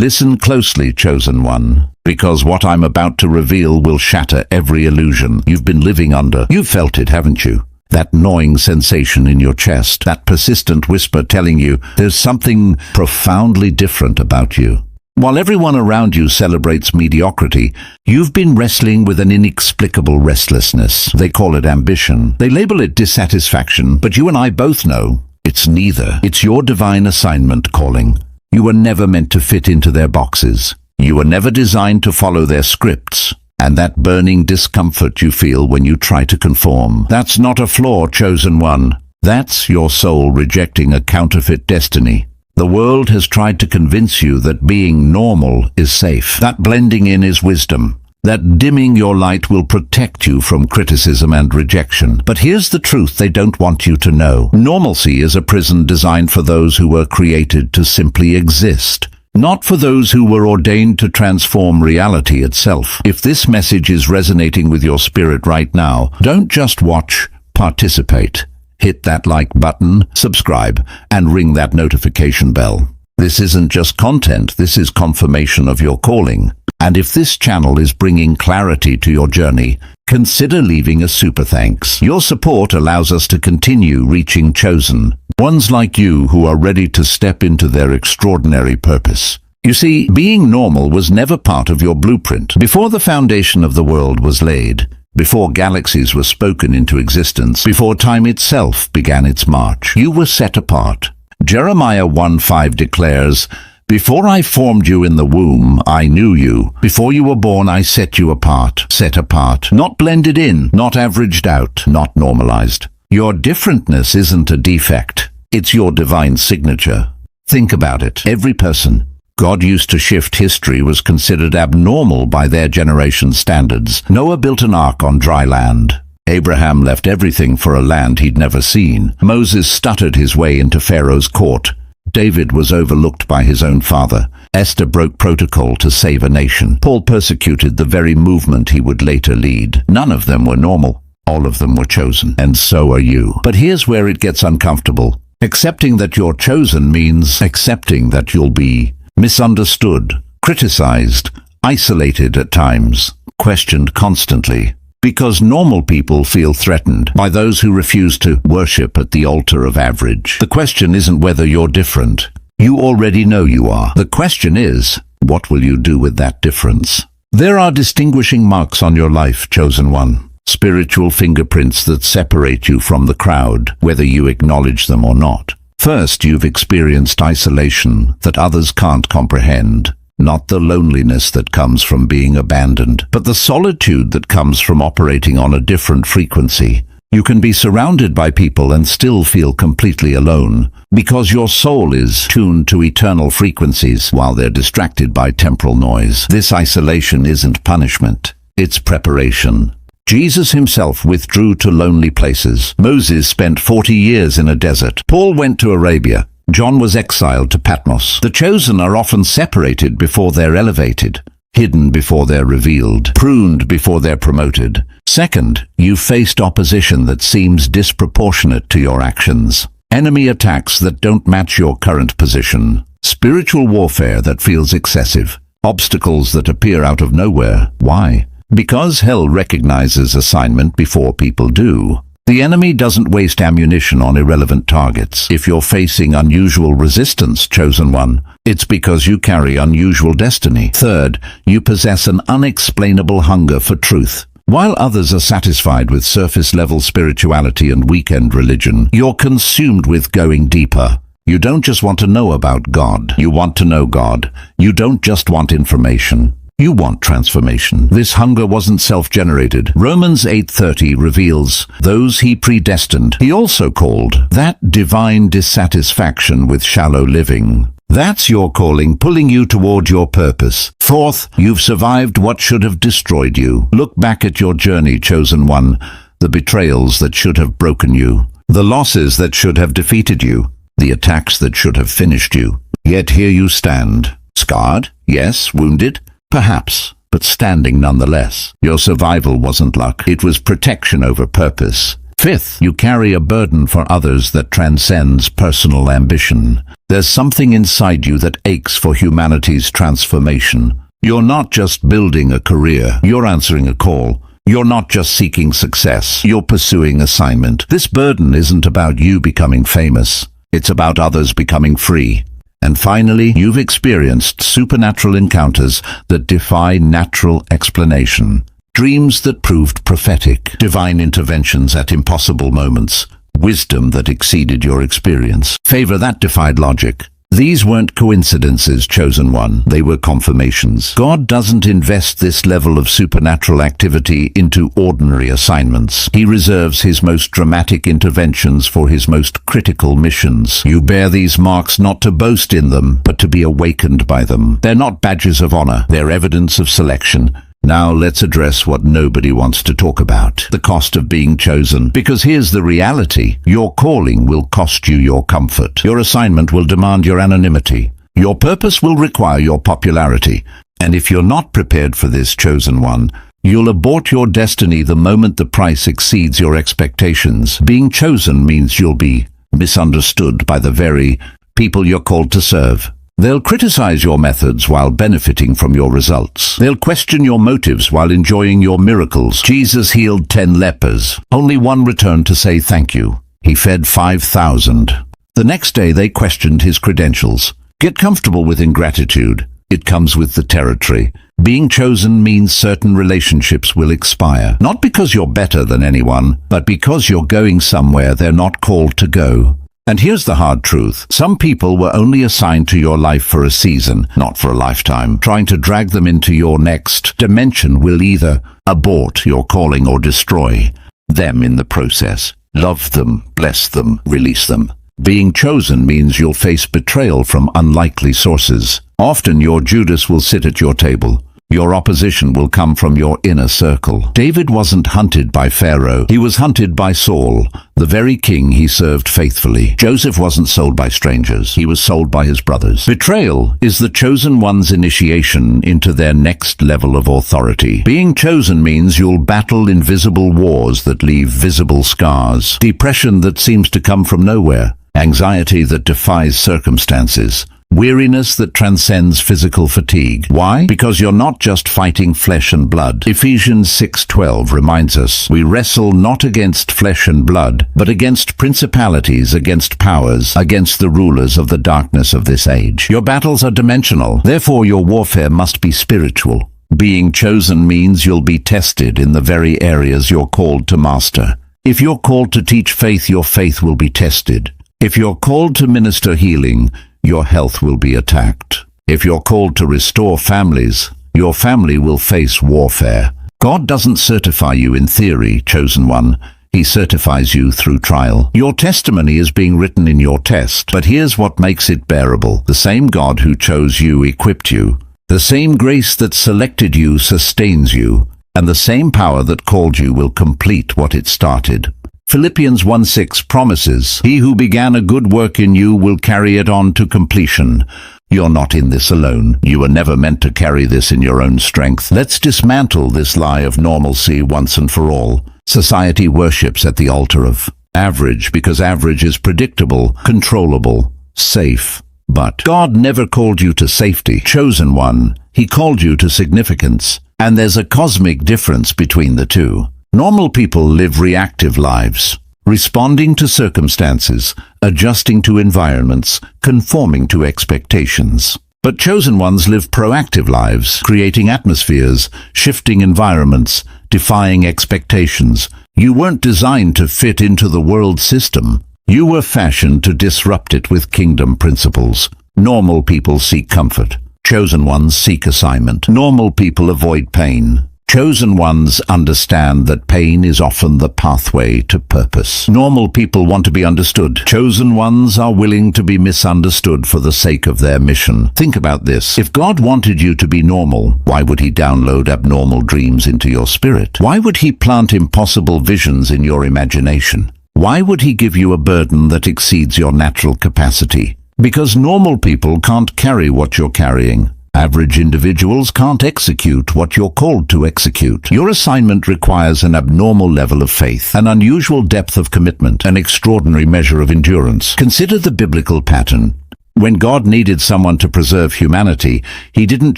Listen closely, chosen one, because what I'm about to reveal will shatter every illusion you've been living under. You've felt it, haven't you? That gnawing sensation in your chest, that persistent whisper telling you there's something profoundly different about you. While everyone around you celebrates mediocrity, you've been wrestling with an inexplicable restlessness. They call it ambition. They label it dissatisfaction, but you and I both know it's neither. It's your divine assignment calling. You were never meant to fit into their boxes. You were never designed to follow their scripts. And that burning discomfort you feel when you try to conform, that's not a flaw, chosen one. That's your soul rejecting a counterfeit destiny. The world has tried to convince you that being normal is safe, that blending in is wisdom, that dimming your light will protect you from criticism and rejection. But here's the truth they don't want you to know. Normalcy is a prison designed for those who were created to simply exist, not for those who were ordained to transform reality itself. If this message is resonating with your spirit right now, don't just watch, participate. Hit that like button, subscribe, and ring that notification bell. This isn't just content, this is confirmation of your calling. And if this channel is bringing clarity to your journey, consider leaving a super thanks. Your support allows us to continue reaching chosen ones like you who are ready to step into their extraordinary purpose. You see, being normal was never part of your blueprint. Before the foundation of the world was laid, before galaxies were spoken into existence, before time itself began its march, you were set apart. Jeremiah 1:5 declares, "Before I formed you in the womb, I knew you. Before you were born, I set you apart." Set apart, not blended in, not averaged out, not normalized. Your differentness isn't a defect. It's your divine signature. Think about it. Every person God used to shift history was considered abnormal by their generation's standards. Noah built an ark on dry land. Abraham left everything for a land he'd never seen. Moses stuttered his way into Pharaoh's court. David was overlooked by his own father. Esther broke protocol to save a nation. Paul persecuted the very movement he would later lead. None of them were normal. All of them were chosen. And so are you. But here's where it gets uncomfortable. Accepting that you're chosen means accepting that you'll be misunderstood, criticized, isolated at times, questioned constantly. Because normal people feel threatened by those who refuse to worship at the altar of average. The question isn't whether you're different. You already know you are. The question is, what will you do with that difference? There are distinguishing marks on your life, chosen one. Spiritual fingerprints that separate you from the crowd, whether you acknowledge them or not. First, you've experienced isolation that others can't comprehend. Not the loneliness that comes from being abandoned, but the solitude that comes from operating on a different frequency. You can be surrounded by people and still feel completely alone, because your soul is tuned to eternal frequencies while they're distracted by temporal noise. This isolation isn't punishment, it's preparation. Jesus himself withdrew to lonely places. Moses spent 40 years in a desert. Paul went to Arabia. John was exiled to Patmos. The chosen are often separated before they're elevated, hidden before they're revealed, pruned before they're promoted. Second, you faced opposition that seems disproportionate to your actions. Enemy attacks that don't match your current position. Spiritual warfare that feels excessive. Obstacles that appear out of nowhere. Why? Because hell recognizes assignment before people do. The enemy doesn't waste ammunition on irrelevant targets. If you're facing unusual resistance, chosen one, it's because you carry unusual destiny. Third, you possess an unexplainable hunger for truth. While others are satisfied with surface-level spirituality and weekend religion, you're consumed with going deeper. You don't just want to know about God. You want to know God. You don't just want information. You want transformation. This hunger wasn't self-generated. Romans 8:30 reveals those he predestined. He also called that divine dissatisfaction with shallow living. That's your calling, pulling you toward your purpose. Fourth, you've survived what should have destroyed you. Look back at your journey, chosen one. The betrayals that should have broken you. The losses that should have defeated you. The attacks that should have finished you. Yet here you stand. Scarred? Yes. Wounded? Perhaps, but standing nonetheless. Your survival wasn't luck. It was protection over purpose. Fifth, you carry a burden for others that transcends personal ambition. There's something inside you that aches for humanity's transformation. You're not just building a career, you're answering a call. You're not just seeking success, you're pursuing assignment. This burden isn't about you becoming famous. It's about others becoming free. And finally, you've experienced supernatural encounters that defy natural explanation. Dreams that proved prophetic, divine interventions at impossible moments, wisdom that exceeded your experience, favor that defied logic. These weren't coincidences, chosen one. They were confirmations. God doesn't invest this level of supernatural activity into ordinary assignments. He reserves his most dramatic interventions for his most critical missions. You bear these marks not to boast in them, but to be awakened by them. They're not badges of honor. They're evidence of selection. Now let's address what nobody wants to talk about, the cost of being chosen. Because here's the reality. Your calling will cost you your comfort. Your assignment will demand your anonymity. Your purpose will require your popularity. And if you're not prepared for this, chosen one, you'll abort your destiny the moment the price exceeds your expectations. Being chosen means you'll be misunderstood by the very people you're called to serve. They'll criticize your methods while benefiting from your results. They'll question your motives while enjoying your miracles. Jesus healed 10 lepers. Only one returned to say thank you. He fed 5,000. The next day they questioned his credentials. Get comfortable with ingratitude. It comes with the territory. Being chosen means certain relationships will expire. Not because you're better than anyone, but because you're going somewhere they're not called to go. And here's the hard truth. Some people were only assigned to your life for a season, not for a lifetime. Trying to drag them into your next dimension will either abort your calling or destroy them in the process. Love them, bless them, release them. Being chosen means you'll face betrayal from unlikely sources. Often your Judas will sit at your table. Your opposition will come from your inner circle. David wasn't hunted by Pharaoh. He was hunted by Saul, the very king he served faithfully. Joseph wasn't sold by strangers. He was sold by his brothers. Betrayal is the chosen one's initiation into their next level of authority. Being chosen means you'll battle invisible wars that leave visible scars. Depression that seems to come from nowhere. Anxiety that defies circumstances. Weariness that transcends physical fatigue. Why? Because you're not just fighting flesh and blood. Ephesians 6:12 reminds us, we wrestle not against flesh and blood, but against principalities, against powers, against the rulers of the darkness of this age. Your battles are dimensional. Therefore, your warfare must be spiritual. Being chosen means you'll be tested in the very areas you're called to master. If you're called to teach faith, your faith will be tested. If you're called to minister healing, your health will be attacked. If you're called to restore families, your family will face warfare. God doesn't certify you in theory, chosen one. He certifies you through trial. Your testimony is being written in your test, but here's what makes it bearable. The same God who chose you equipped you. The same grace that selected you sustains you, and the same power that called you will complete what it started. Philippians 1:6 promises, he who began a good work in you will carry it on to completion. You're not in this alone. You were never meant to carry this in your own strength. Let's dismantle this lie of normalcy once and for all. Society worships at the altar of average because average is predictable, controllable, safe. But God never called you to safety, chosen one. He called you to significance. And there's a cosmic difference between the two. Normal people live reactive lives, responding to circumstances, adjusting to environments, conforming to expectations. But chosen ones live proactive lives, creating atmospheres, shifting environments, defying expectations. You weren't designed to fit into the world system. You were fashioned to disrupt it with kingdom principles. Normal people seek comfort. Chosen ones seek assignment. Normal people avoid pain. Chosen ones understand that pain is often the pathway to purpose. Normal people want to be understood. Chosen ones are willing to be misunderstood for the sake of their mission. Think about this. If God wanted you to be normal, why would he download abnormal dreams into your spirit? Why would he plant impossible visions in your imagination? Why would he give you a burden that exceeds your natural capacity? Because normal people can't carry what you're carrying. Average individuals can't execute what you're called to execute. Your assignment requires an abnormal level of faith, an unusual depth of commitment, an extraordinary measure of endurance. Consider the biblical pattern. When God needed someone to preserve humanity, he didn't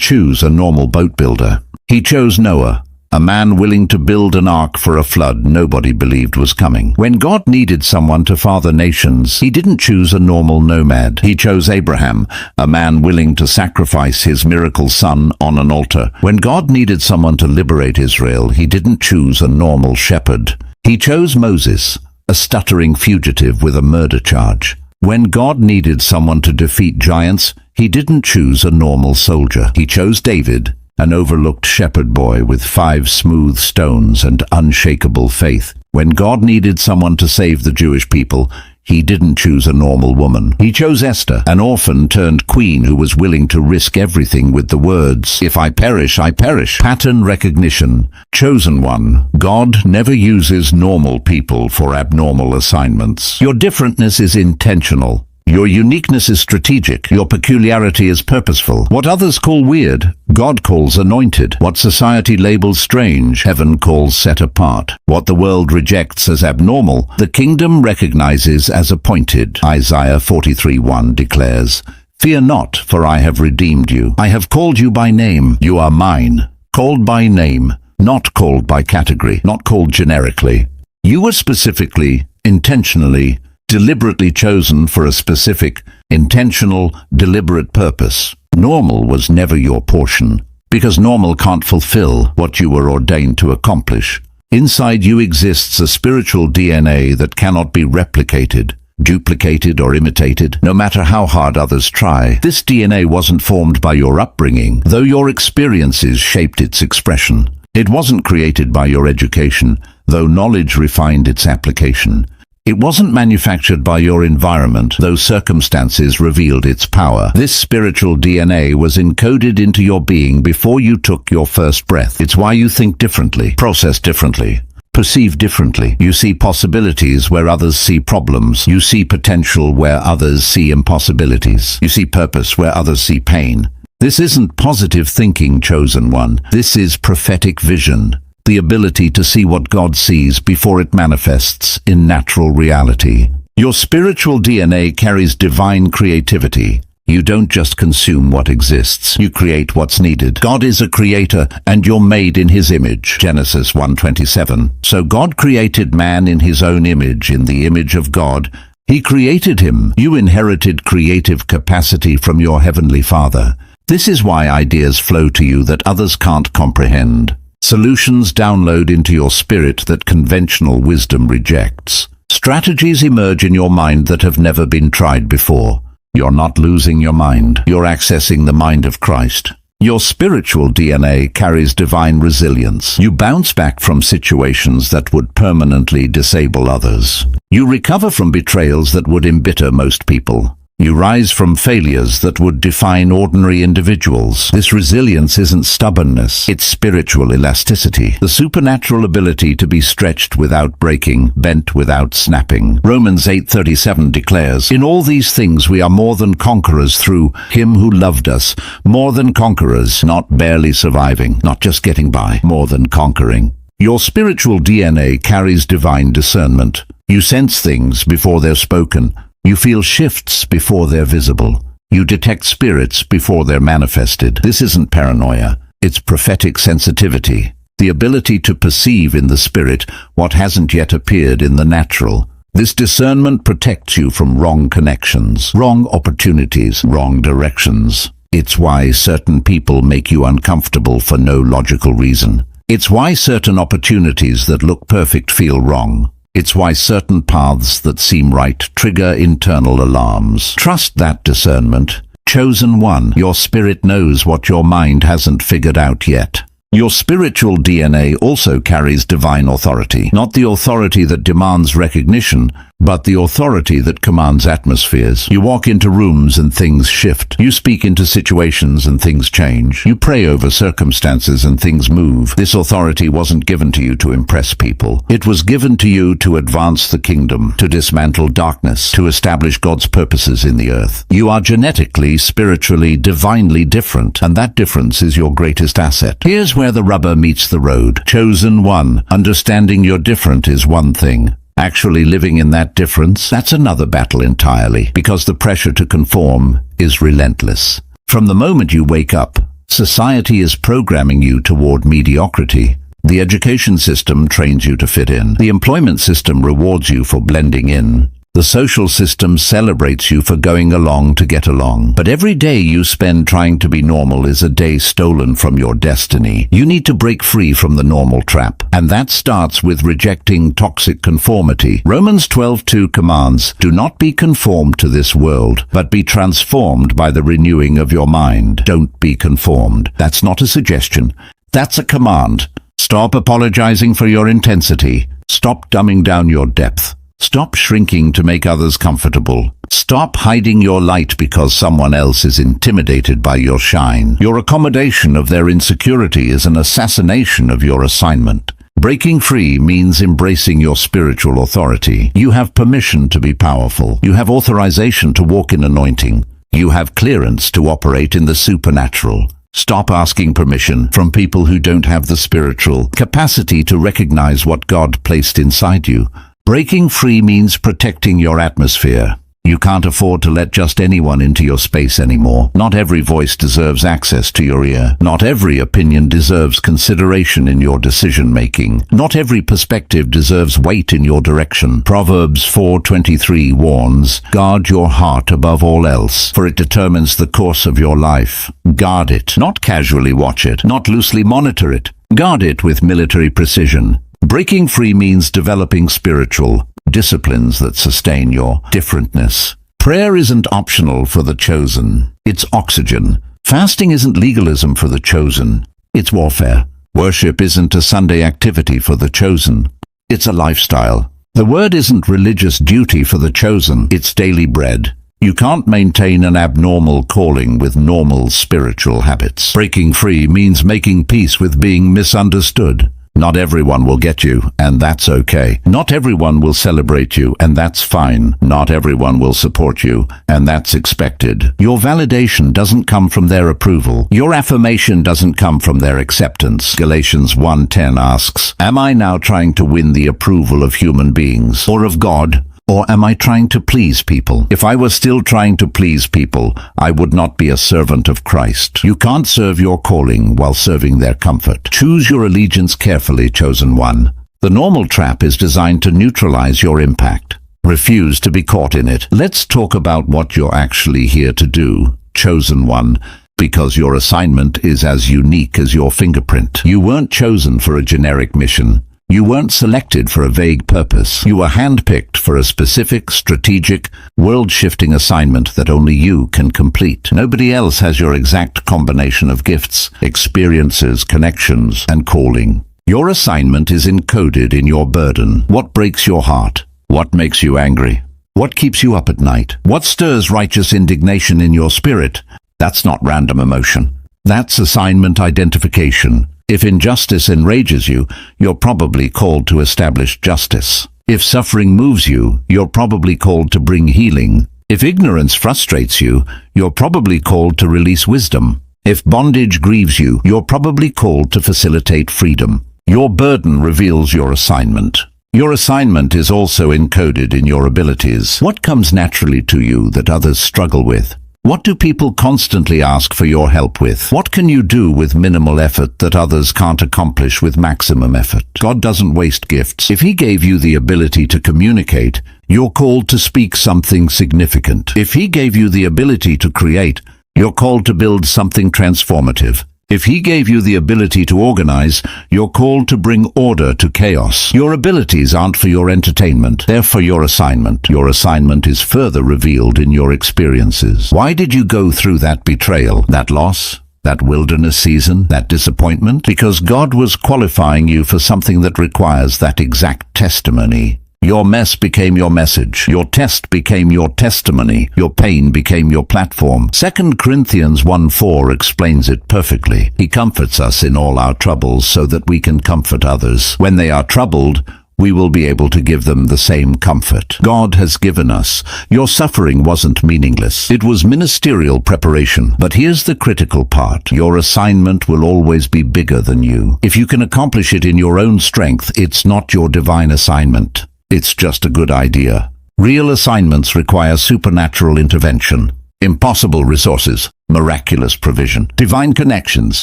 choose a normal boat builder. He chose Noah, a man willing to build an ark for a flood nobody believed was coming. When God needed someone to father nations, he didn't choose a normal nomad. He chose Abraham, a man willing to sacrifice his miracle son on an altar. When God needed someone to liberate Israel, he didn't choose a normal shepherd. He chose Moses, a stuttering fugitive with a murder charge. When God needed someone to defeat giants, he didn't choose a normal soldier. He chose David, an overlooked shepherd boy with 5 smooth stones and unshakable faith. When God needed someone to save the Jewish people, he didn't choose a normal woman. He chose Esther, an orphan turned queen who was willing to risk everything with the words, "If I perish, I perish." Pattern recognition. Chosen one. God never uses normal people for abnormal assignments. Your differentness is intentional. Your uniqueness is strategic. Your peculiarity is purposeful. What others call weird, God calls anointed. What society labels strange, heaven calls set apart. What the world rejects as abnormal, the kingdom recognizes as appointed. Isaiah 43:1 declares, "Fear not, for I have redeemed you. I have called you by name. You are mine." Called by name, not called by category, not called generically. You were specifically, intentionally, deliberately chosen for a specific, intentional, deliberate purpose. Normal was never your portion, because normal can't fulfill what you were ordained to accomplish. Inside you exists a spiritual DNA that cannot be replicated, duplicated or imitated, no matter how hard others try. This DNA wasn't formed by your upbringing, though your experiences shaped its expression. It wasn't created by your education, though knowledge refined its application. It wasn't manufactured by your environment, though circumstances revealed its power. This spiritual DNA was encoded into your being before you took your first breath. It's why you think differently, process differently, perceive differently. You see possibilities where others see problems. You see potential where others see impossibilities. You see purpose where others see pain. This isn't positive thinking, chosen one. This is prophetic vision. The ability to see what God sees before it manifests in natural reality. Your spiritual DNA carries divine creativity. You don't just consume what exists, you create what's needed. God is a creator, and you're made in his image. Genesis 1:27. So God created man in his own image, in the image of God. He created him. You inherited creative capacity from your heavenly Father. This is why ideas flow to you that others can't comprehend. Solutions download into your spirit that conventional wisdom rejects. Strategies emerge in your mind that have never been tried before. You're not losing your mind. You're accessing the mind of Christ. Your spiritual DNA carries divine resilience. You bounce back from situations that would permanently disable others. You recover from betrayals that would embitter most people. You rise from failures that would define ordinary individuals. This resilience isn't stubbornness, it's spiritual elasticity, the supernatural ability to be stretched without breaking, bent without snapping. Romans 8:37 declares, "In all these things we are more than conquerors through him who loved us." More than conquerors, not barely surviving, not just getting by, more than conquering. Your spiritual DNA carries divine discernment. You sense things before they're spoken. You feel shifts before they're visible. You detect spirits before they're manifested. This isn't paranoia. It's prophetic sensitivity. The ability to perceive in the spirit what hasn't yet appeared in the natural. This discernment protects you from wrong connections, wrong opportunities, wrong directions. It's why certain people make you uncomfortable for no logical reason. It's why certain opportunities that look perfect feel wrong. It's why certain paths that seem right trigger internal alarms. Trust that discernment. Chosen one, your spirit knows what your mind hasn't figured out yet. Your spiritual DNA also carries divine authority, not the authority that demands recognition, but the authority that commands atmospheres. You walk into rooms and things shift. You speak into situations and things change. You pray over circumstances and things move. This authority wasn't given to you to impress people. It was given to you to advance the kingdom, to dismantle darkness, to establish God's purposes in the earth. You are genetically, spiritually, divinely different, and that difference is your greatest asset. Here's where the rubber meets the road. Chosen one. Understanding you're different is one thing. Actually living in that difference, that's another battle entirely, because the pressure to conform is relentless. From the moment you wake up, society is programming you toward mediocrity. The education system trains you to fit in. The employment system rewards you for blending in. The social system celebrates you for going along to get along. But every day you spend trying to be normal is a day stolen from your destiny. You need to break free from the normal trap. And that starts with rejecting toxic conformity. Romans 12:2 commands, "Do not be conformed to this world, but be transformed by the renewing of your mind." Don't be conformed. That's not a suggestion. That's a command. Stop apologizing for your intensity. Stop dumbing down your depth. Stop shrinking to make others comfortable. Stop hiding your light because someone else is intimidated by your shine. Your accommodation of their insecurity is an assassination of your assignment. Breaking free means embracing your spiritual authority. You have permission to be powerful. You have authorization to walk in anointing. You have clearance to operate in the supernatural. Stop asking permission from people who don't have the spiritual capacity to recognize what God placed inside you. Breaking free means protecting your atmosphere. You can't afford to let just anyone into your space anymore. Not every voice deserves access to your ear. Not every opinion deserves consideration in your decision-making. Not every perspective deserves weight in your direction. Proverbs 4:23 warns, "Guard your heart above all else, for it determines the course of your life." Guard it, not casually watch it, not loosely monitor it. Guard it with military precision. Breaking free means developing spiritual disciplines that sustain your differentness. Prayer isn't optional for the chosen. It's oxygen. Fasting isn't legalism for the chosen. It's warfare. Worship isn't a Sunday activity for the chosen. It's a lifestyle. The word isn't religious duty for the chosen. It's daily bread. You can't maintain an abnormal calling with normal spiritual habits. Breaking free means making peace with being misunderstood. Not everyone will get you, and that's okay. Not everyone will celebrate you, and that's fine. Not everyone will support you, and that's expected. Your validation doesn't come from their approval. Your affirmation doesn't come from their acceptance. Galatians 1:10 asks, "Am I now trying to win the approval of human beings, or of God? Or am I trying to please people? If I was still trying to please people, I would not be a servant of Christ." You can't serve your calling while serving their comfort. Choose your allegiance carefully, chosen one. The normal trap is designed to neutralize your impact. Refuse to be caught in it. Let's talk about what you're actually here to do, chosen one, because your assignment is as unique as your fingerprint. You weren't chosen for a generic mission. You weren't selected for a vague purpose. You were handpicked for a specific, strategic, world-shifting assignment that only you can complete. Nobody else has your exact combination of gifts, experiences, connections, and calling. Your assignment is encoded in your burden. What breaks your heart? What makes you angry? What keeps you up at night? What stirs righteous indignation in your spirit? That's not random emotion. That's assignment identification. If injustice enrages you, you're probably called to establish justice. If suffering moves you, you're probably called to bring healing. If ignorance frustrates you, you're probably called to release wisdom. If bondage grieves you, you're probably called to facilitate freedom. Your burden reveals your assignment. Your assignment is also encoded in your abilities. What comes naturally to you that others struggle with? What do people constantly ask for your help with? What can you do with minimal effort that others can't accomplish with maximum effort? God doesn't waste gifts. If He gave you the ability to communicate, you're called to speak something significant. If He gave you the ability to create, you're called to build something transformative. If He gave you the ability to organize, you're called to bring order to chaos. Your abilities aren't for your entertainment, they're for your assignment. Your assignment is further revealed in your experiences. Why did you go through that betrayal, that loss, that wilderness season, that disappointment? Because God was qualifying you for something that requires that exact testimony. Your mess became your message. Your test became your testimony. Your pain became your platform. 2 Corinthians 1:4 explains it perfectly. He comforts us in all our troubles so that we can comfort others. When they are troubled, we will be able to give them the same comfort God has given us. Your suffering wasn't meaningless. It was ministerial preparation. But here's the critical part. Your assignment will always be bigger than you. If you can accomplish it in your own strength, it's not your divine assignment. It's just a good idea. Real assignments require supernatural intervention, impossible resources, miraculous provision, divine connections.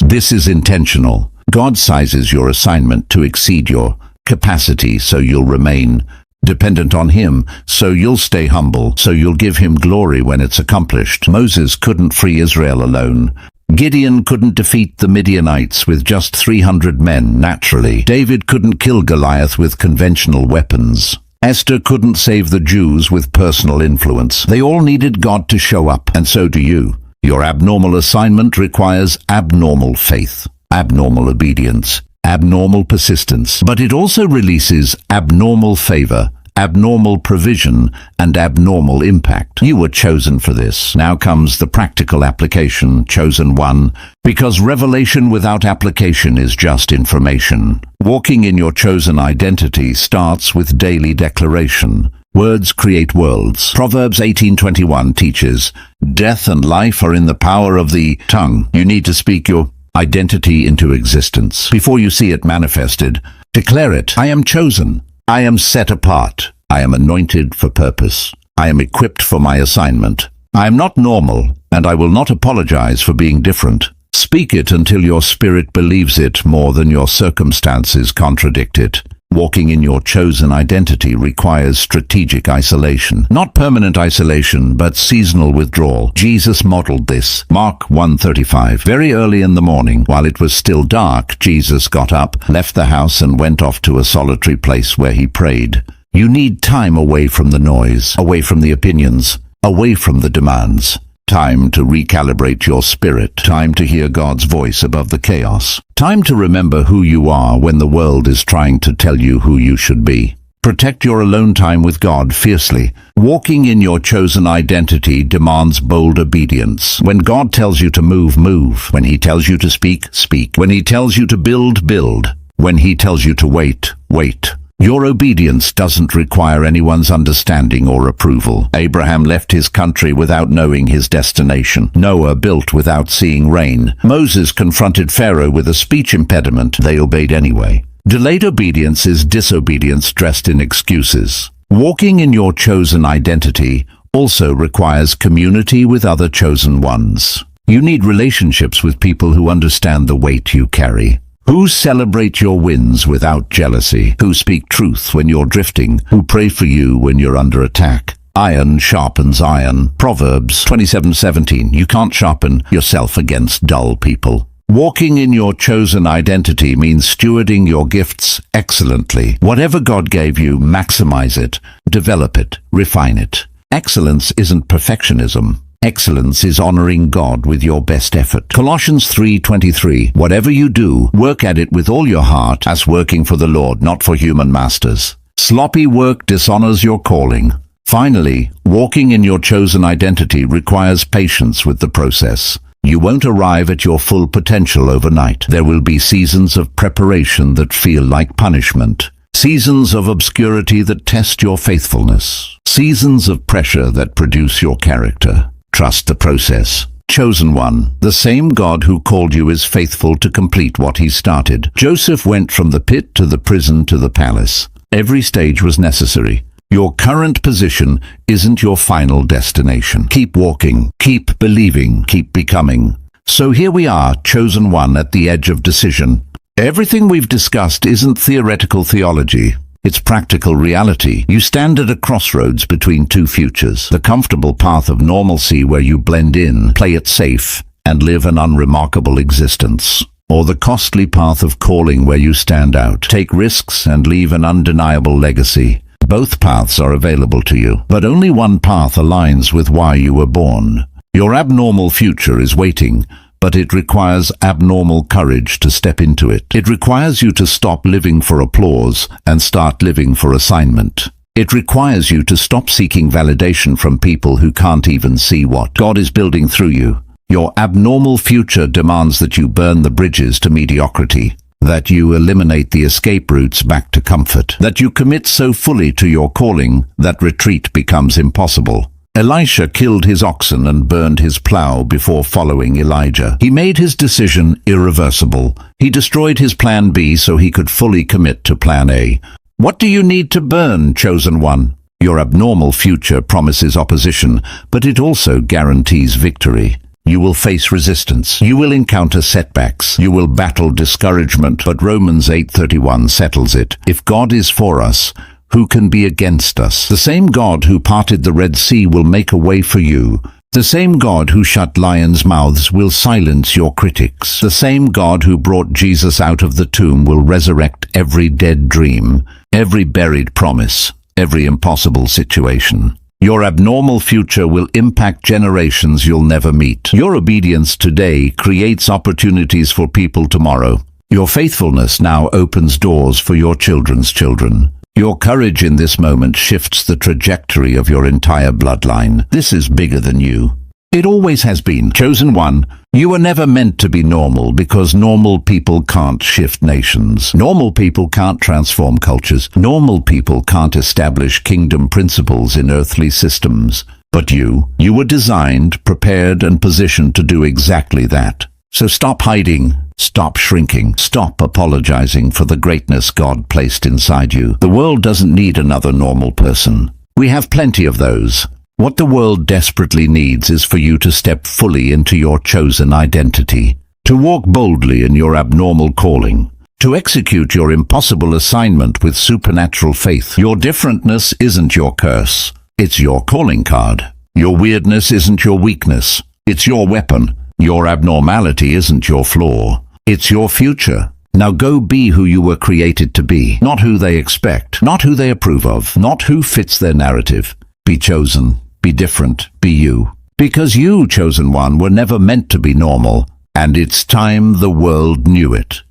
This is intentional. God sizes your assignment to exceed your capacity, so you'll remain dependent on Him, so you'll stay humble, so you'll give Him glory when it's accomplished. Moses couldn't free Israel alone. Gideon couldn't defeat the Midianites with just 300 men naturally. David couldn't kill Goliath with conventional weapons. Esther couldn't save the Jews with personal influence. They all needed God to show up, and so do you. Your abnormal assignment requires abnormal faith, abnormal obedience, abnormal persistence, but it also releases abnormal favor, abnormal provision, and abnormal impact. You were chosen for this. Now comes the practical application, chosen one, because revelation without application is just information. Walking in your chosen identity starts with daily declaration. Words create worlds. Proverbs 18:21 teaches, death and life are in the power of the tongue. You need to speak your identity into existence. Before you see it manifested, declare it. I am chosen. I am set apart. I am anointed for purpose. I am equipped for my assignment. I am not normal, and I will not apologize for being different. Speak it until your spirit believes it more than your circumstances contradict it. Walking in your chosen identity requires strategic isolation. Not permanent isolation, but seasonal withdrawal. Jesus modeled this. Mark 1:35. Very early in the morning, while it was still dark, Jesus got up, left the house, and went off to a solitary place where he prayed. You need time away from the noise, away from the opinions, away from the demands. Time to recalibrate your spirit. Time to hear God's voice above the chaos. Time to remember who you are when the world is trying to tell you who you should be. Protect your alone time with God fiercely. Walking in your chosen identity demands bold obedience. When God tells you to move, move. When He tells you to speak, speak. When He tells you to build, build. When He tells you to wait, wait. Your obedience doesn't require anyone's understanding or approval. Abraham left his country without knowing his destination. Noah built without seeing rain. Moses confronted Pharaoh with a speech impediment. They obeyed anyway. Delayed obedience is disobedience dressed in excuses. Walking in your chosen identity also requires community with other chosen ones. You need relationships with people who understand the weight you carry, who celebrate your wins without jealousy, who speak truth when you're drifting, who pray for you when you're under attack. Iron sharpens iron. Proverbs 27:17. You can't sharpen yourself against dull people. Walking in your chosen identity means stewarding your gifts excellently. Whatever God gave you, maximize it, develop it, refine it. Excellence isn't perfectionism. Excellence is honoring God with your best effort. Colossians 3:23. Whatever you do, work at it with all your heart, as working for the Lord, not for human masters. Sloppy work dishonors your calling. Finally, walking in your chosen identity requires patience with the process. You won't arrive at your full potential overnight. There will be seasons of preparation that feel like punishment. Seasons of obscurity that test your faithfulness. Seasons of pressure that produce your character. Trust the process. Chosen one, the same God who called you is faithful to complete what He started. Joseph went from the pit to the prison to the palace. Every stage was necessary. Your current position isn't your final destination. Keep walking, keep believing, keep becoming. So here we are, chosen one at the edge of decision. Everything we've discussed isn't theoretical theology. It's practical reality. You stand at a crossroads between two futures. The comfortable path of normalcy where you blend in, play it safe, and live an unremarkable existence. Or the costly path of calling where you stand out, take risks, and leave an undeniable legacy. Both paths are available to you, but only one path aligns with why you were born. Your abnormal future is waiting, but it requires abnormal courage to step into it. It requires you to stop living for applause and start living for assignment. It requires you to stop seeking validation from people who can't even see what God is building through you. Your abnormal future demands that you burn the bridges to mediocrity, that you eliminate the escape routes back to comfort, that you commit so fully to your calling that retreat becomes impossible. Elisha killed his oxen and burned his plow before following Elijah. He made his decision irreversible. He destroyed his plan B so he could fully commit to plan A. What do you need to burn, chosen one? Your abnormal future promises opposition, but it also guarantees victory. You will face resistance. You will encounter setbacks. You will battle discouragement, but Romans 8:31 settles it. If God is for us, who can be against us? The same God who parted the Red Sea will make a way for you. The same God who shut lions' mouths will silence your critics. The same God who brought Jesus out of the tomb will resurrect every dead dream, every buried promise, every impossible situation. Your abnormal future will impact generations you'll never meet. Your obedience today creates opportunities for people tomorrow. Your faithfulness now opens doors for your children's children. Your courage in this moment shifts the trajectory of your entire bloodline. This is bigger than you. It always has been. Chosen one, you were never meant to be normal because normal people can't shift nations. Normal people can't transform cultures. Normal people can't establish kingdom principles in earthly systems. But you were designed, prepared, and positioned to do exactly that. So stop hiding, stop shrinking, stop apologizing for the greatness God placed inside you. The world doesn't need another normal person. We have plenty of those. What the world desperately needs is for you to step fully into your chosen identity, to walk boldly in your abnormal calling, to execute your impossible assignment with supernatural faith. Your differentness isn't your curse, it's your calling card. Your weirdness isn't your weakness, it's your weapon. Your abnormality isn't your flaw, it's your future. Now go be who you were created to be, not who they expect, not who they approve of, not who fits their narrative. Be chosen, be different, be you. Because you, chosen one, were never meant to be normal, and it's time the world knew it.